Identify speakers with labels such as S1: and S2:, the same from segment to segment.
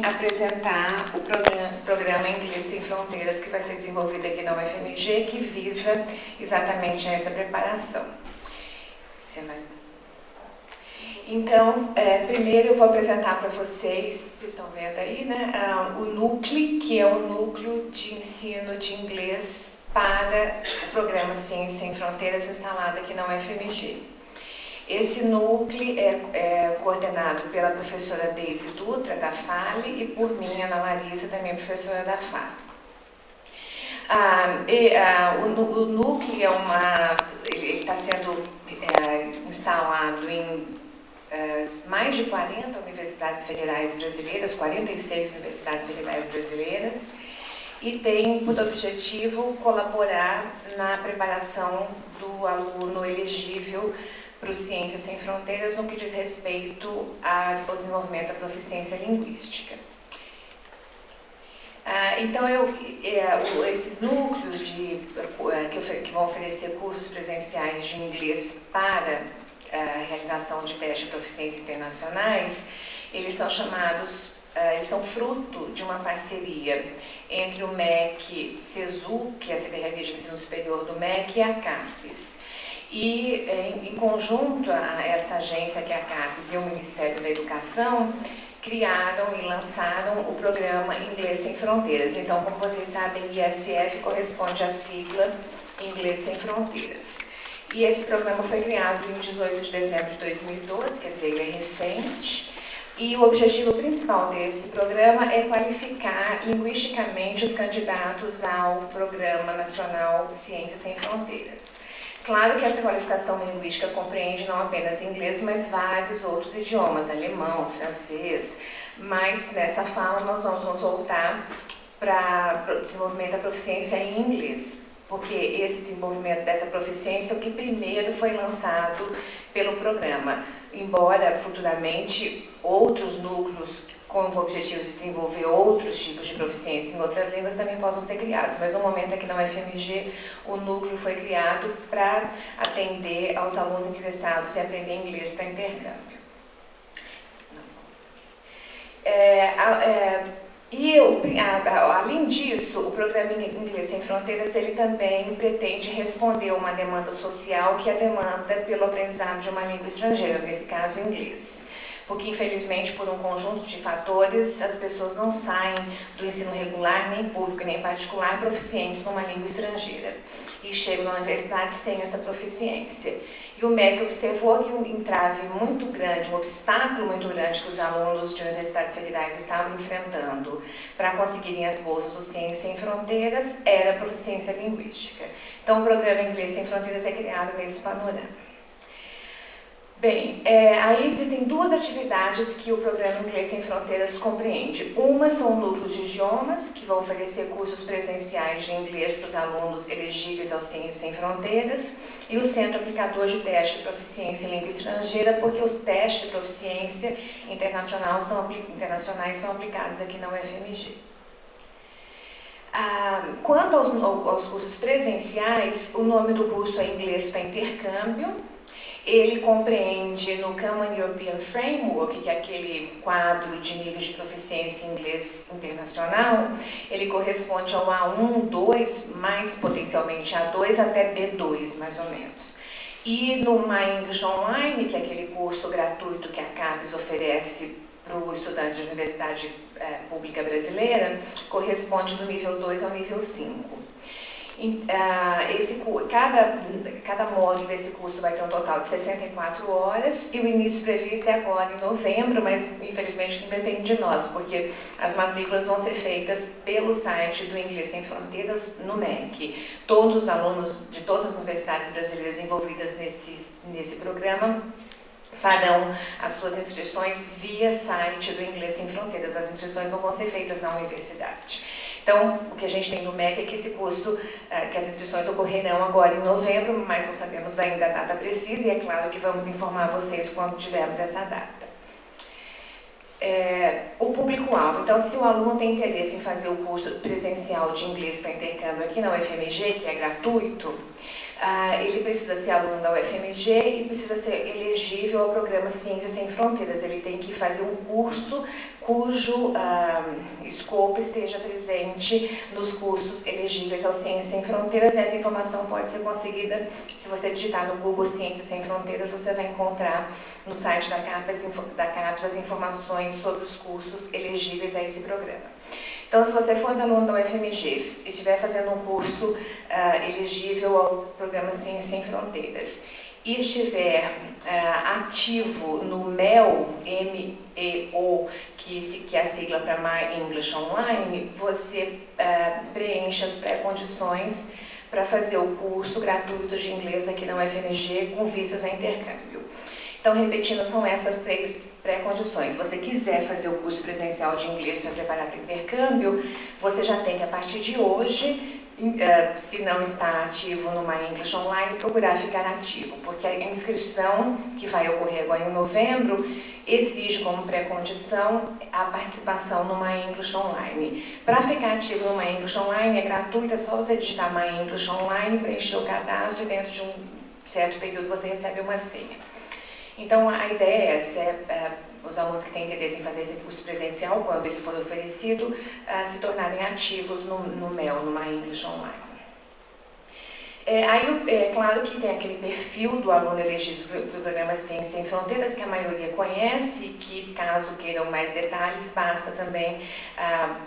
S1: apresentar o programa Inglês Sem Fronteiras que vai ser desenvolvido aqui na UFMG, que visa exatamente essa preparação. Então, primeiro eu vou apresentar para vocês estão vendo aí, né, o núcleo, que é o núcleo de ensino de inglês para o programa Ciência Sem Fronteiras instalado aqui na UFMG. Esse núcleo é coordenado pela professora Deise Dutra, da FALE, e por mim, Ana Larissa, também professora da FALE. O núcleo ele está sendo instalado em mais de 40 universidades federais brasileiras, 46 universidades federais brasileiras, e tem por objetivo colaborar na preparação do aluno elegível para o Ciências Sem Fronteiras no que diz respeito ao desenvolvimento da proficiência linguística. Então, esses núcleos que vão oferecer cursos presenciais de inglês para a realização de testes de proficiência internacionais, eles são eles são fruto de uma parceria entre o MEC CESU, que é a Secretaria de Ensino Superior do MEC, e a CAPES. E, em conjunto a essa agência, que é a CAPES, e o Ministério da Educação, criaram e lançaram o programa Inglês Sem Fronteiras. Então, como vocês sabem, ISF corresponde à sigla Inglês Sem Fronteiras. E esse programa foi criado em 18 de dezembro de 2012, quer dizer, ele é recente. E o objetivo principal desse programa é qualificar linguisticamente os candidatos ao Programa Nacional Ciências Sem Fronteiras. Claro que essa qualificação linguística compreende não apenas inglês, mas vários outros idiomas, alemão, francês, mas nessa fala nós vamos nos voltar para o desenvolvimento da proficiência em inglês, porque esse desenvolvimento dessa proficiência é o que primeiro foi lançado pelo programa, embora futuramente outros núcleos com o objetivo de desenvolver outros tipos de proficiência em outras línguas também possam ser criados, mas no momento aqui na UFMG o núcleo foi criado para atender aos alunos interessados em aprender inglês para intercâmbio. Além disso, o programa Inglês Sem Fronteiras ele também pretende responder a uma demanda social, que é a demanda pelo aprendizado de uma língua estrangeira, nesse caso inglês. Porque, infelizmente, por um conjunto de fatores, as pessoas não saem do ensino regular, nem público, nem particular, proficientes numa língua estrangeira. E chegam na universidade sem essa proficiência. E o MEC observou que um entrave muito grande, um obstáculo muito grande que os alunos de universidades federais estavam enfrentando para conseguirem as bolsas do Ciência Sem Fronteiras era a proficiência linguística. Então, o programa Inglês Sem Fronteiras é criado nesse panorama. Bem, aí existem duas atividades que o programa Inglês Sem Fronteiras compreende. Uma são núcleos de idiomas, que vão oferecer cursos presenciais de inglês para os alunos elegíveis ao Ciência Sem Fronteiras, e o Centro Aplicador de Teste de Proficiência em Língua Estrangeira, porque os testes de proficiência internacionais são aplicados aqui na UFMG. Quanto aos cursos presenciais, o nome do curso é Inglês para Intercâmbio. Ele compreende no Common European Framework, que é aquele quadro de níveis de proficiência em inglês internacional, ele corresponde ao A1, 2, mais potencialmente A2 até B2, mais ou menos. E no My English Online, que é aquele curso gratuito que a CAPES oferece para o estudante de universidade pública brasileira, corresponde do nível 2 ao nível 5. Cada módulo desse curso vai ter um total de 64 horas e o início previsto é agora em novembro, mas infelizmente não depende de nós, porque as matrículas vão ser feitas pelo site do Inglês Sem Fronteiras no MEC. Todos os alunos de todas as universidades brasileiras envolvidas nesse programa farão as suas inscrições via site do Inglês Sem Fronteiras. As inscrições não vão ser feitas na universidade. Então, o que a gente tem no MEC é que esse curso, que as inscrições ocorrerão agora em novembro, mas não sabemos ainda a data precisa, e é claro que vamos informar vocês quando tivermos essa data. O público-alvo. Então, se o aluno tem interesse em fazer o curso presencial de inglês para intercâmbio aqui na UFMG, que é gratuito, ele precisa ser aluno da UFMG e precisa ser elegível ao programa Ciências Sem Fronteiras. Ele tem que fazer um curso cujo escopo esteja presente nos cursos elegíveis ao Ciências Sem Fronteiras. Essa informação pode ser conseguida, se você digitar no Google Ciências Sem Fronteiras, você vai encontrar no site da CAPES as informações sobre os cursos elegíveis a esse programa. Então, se você for aluno da UFMG e estiver fazendo um curso elegível ao programa Ciências Sem Fronteiras e estiver ativo no MEO, MEO, que é a sigla para My English Online, você preenche as pré-condições para fazer o curso gratuito de inglês aqui na UFMG com vistas a intercâmbio. Então, repetindo, são essas 3 pré-condições. Se você quiser fazer o curso presencial de inglês para preparar para o intercâmbio, você já tem que, a partir de hoje, se não está ativo no My English Online, procurar ficar ativo, porque a inscrição, que vai ocorrer agora em novembro, exige como pré-condição a participação no My English Online. Para ficar ativo no My English Online, é gratuito, é só você digitar My English Online, preencher o cadastro e dentro de um certo período você recebe uma senha. Então, a ideia é essa, os alunos que têm interesse em fazer esse curso presencial, quando ele for oferecido, se tornarem ativos no MEL, no My English Online. Aí, é claro que tem aquele perfil do aluno elegível do programa Ciências Sem Fronteiras, que a maioria conhece, que caso queiram mais detalhes, basta também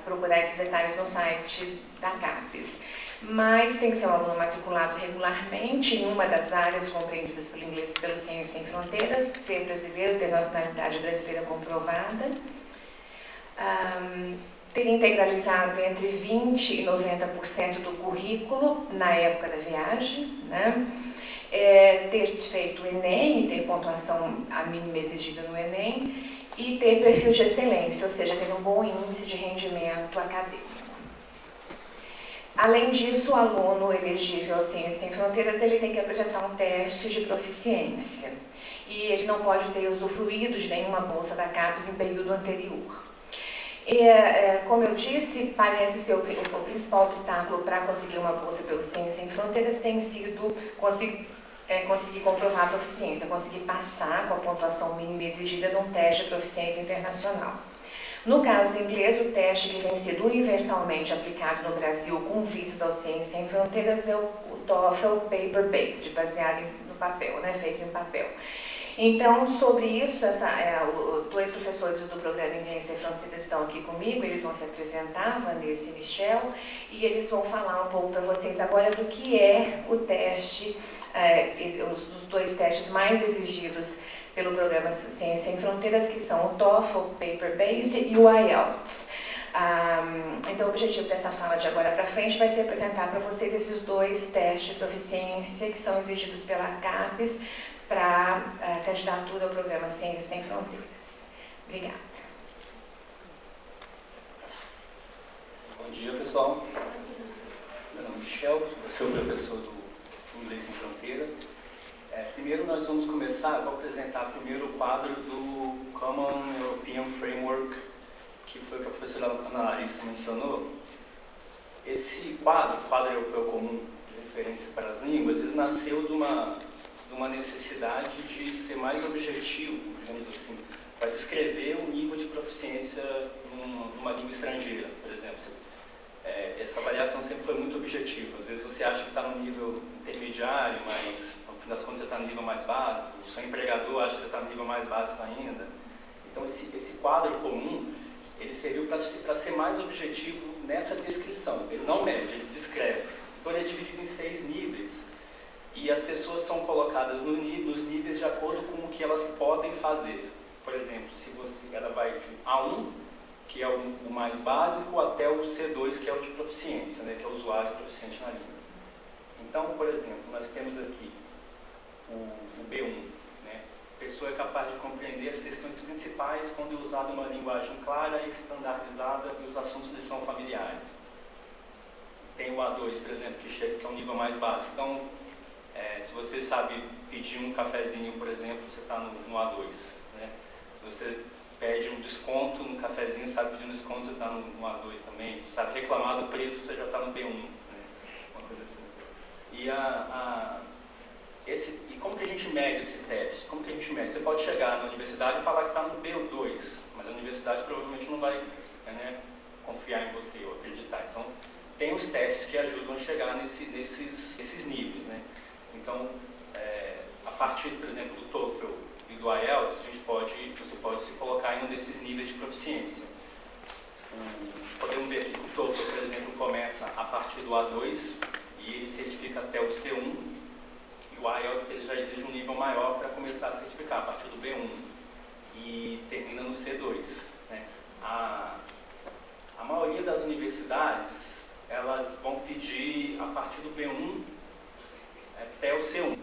S1: procurar esses detalhes no site da CAPES. Mas tem que ser um aluno matriculado regularmente em uma das áreas compreendidas pelo inglês pelo Ciências Sem Fronteiras, ser brasileiro, ter nacionalidade brasileira comprovada, ter integralizado entre 20% e 90% do currículo na época da viagem, né? Ter feito o Enem, ter pontuação a mínima exigida no Enem e ter perfil de excelência, ou seja, ter um bom índice de rendimento acadêmico. Além disso, o aluno elegível ao Ciências Sem Fronteiras, ele tem que apresentar um teste de proficiência e ele não pode ter usufruído de nenhuma bolsa da CAPES em período anterior. Como eu disse, parece ser o principal obstáculo para conseguir uma bolsa pelo Ciências Sem Fronteiras tem sido conseguir comprovar a proficiência, conseguir passar com a pontuação mínima exigida num teste de proficiência internacional. No caso do inglês, o teste que vem sendo universalmente aplicado no Brasil com vistas ao Ciências Sem Fronteiras é o TOEFL Paper-Based, baseado no papel, né, feito em papel. Então, sobre isso, 2 professores do programa Inglês Sem Fronteiras estão aqui comigo, eles vão se apresentar, Vanessa e Michel, e eles vão falar um pouco para vocês agora do que é o teste, os 2 testes mais exigidos pelo programa Ciências Sem Fronteiras, que são o TOEFL Paper-Based e o IELTS. Então, o objetivo dessa fala de agora para frente vai ser apresentar para vocês esses 2 testes de proficiência que são exigidos pela CAPES para a candidatura ao programa Ciências Sem Fronteiras. Obrigada.
S2: Bom dia, pessoal. Meu nome é Michel, eu sou professor do Inglês Sem Fronteira. Primeiro nós vamos começar, eu vou apresentar primeiro o quadro do Common European Framework, que foi o que a professora Ana Larissa mencionou. Esse quadro europeu comum de referência para as línguas, ele nasceu de uma necessidade de ser mais objetivo, digamos assim, para descrever o nível de proficiência numa língua estrangeira, por exemplo. Essa avaliação sempre foi muito objetiva. Às vezes você acha que está no nível intermediário, mas no fim das contas você está no nível mais básico. O seu empregador acha que você está no nível mais básico ainda. Então esse quadro comum, ele serviu para ser mais objetivo nessa descrição. Ele não mede, ele descreve. Então ele é dividido em 6 níveis. E as pessoas são colocadas nos níveis de acordo com o que elas podem fazer. Por exemplo, ela vai de A1, que é o mais básico, até o C2, que é o de proficiência, né, que é o usuário proficiente na língua. Então, por exemplo, nós temos aqui o B1. Né? A pessoa é capaz de compreender as questões principais quando é usada uma linguagem clara e estandardizada e os assuntos lhe são familiares. Tem o A2, por exemplo, que é um nível mais básico. Então, se você sabe pedir um cafezinho, por exemplo, você está no A2. Né? Se você pede um desconto no cafezinho, sabe pedir um desconto, você está no A2 também. Se sabe reclamar do preço, você já está no B1. Né? Uma coisa assim. E E como que a gente mede esse teste? Como que a gente mede? Você pode chegar na universidade e falar que está no B2, mas a universidade provavelmente não vai, né, confiar em você ou acreditar. Então, tem os testes que ajudam a chegar nesses níveis, né? Então, a partir, por exemplo, do TOEFL e do IELTS, você pode se colocar em um desses níveis de proficiência. Podemos ver aqui que o TOEFL, por exemplo, começa a partir do A2 e ele certifica até o C1, e o IELTS ele já exige um nível maior para começar a certificar, a partir do B1, e termina no C2, né? A maioria das universidades, elas vão pedir a partir do B1 até o C1.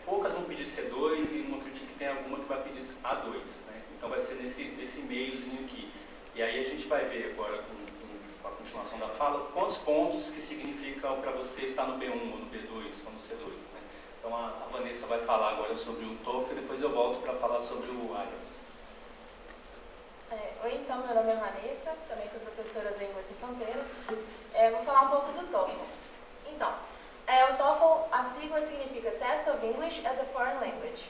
S2: Poucas vão pedir C2 e não acredito que tenha alguma que vai pedir A2, né? Então vai ser nesse meiozinho aqui. E aí a gente vai ver agora, com a continuação da fala, quantos pontos que significam para você estar no B1 ou no B2 ou no C2, né? Então a Vanessa vai falar agora sobre o TOEFL e depois eu volto para falar sobre o IELTS.
S3: Oi, então, meu nome é Vanessa, também sou professora do Inglês Sem Fronteiras. Vou falar um pouco do TOEFL. Então, o TOEFL, a sigla significa Test of English as a Foreign Language.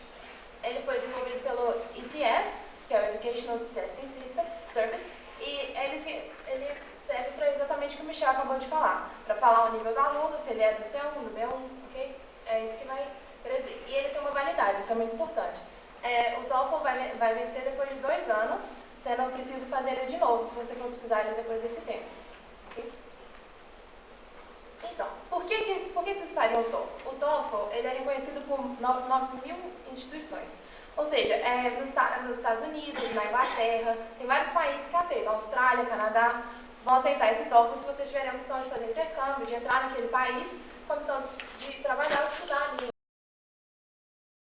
S3: Ele foi desenvolvido pelo ETS, que é o Educational Testing System Service, e ele serve para exatamente o que o Michel acabou de falar, para falar o nível do aluno, se ele é do C1, do B1, ok? É isso que vai dizer. E ele tem uma validade, isso é muito importante. O TOEFL vai vencer depois de 2 anos, você não precisa fazer ele de novo, se você for precisar ele depois desse tempo. Okay? Então, por que vocês fariam o TOEFL? O TOEFL ele é reconhecido por 9.000 instituições. Ou seja, nos Estados Unidos, na Inglaterra, tem vários países que aceitam. Austrália, Canadá, vão aceitar esse TOEFL se vocês tiverem a opção de fazer intercâmbio, de entrar naquele país com a opção de trabalhar ou estudar ali.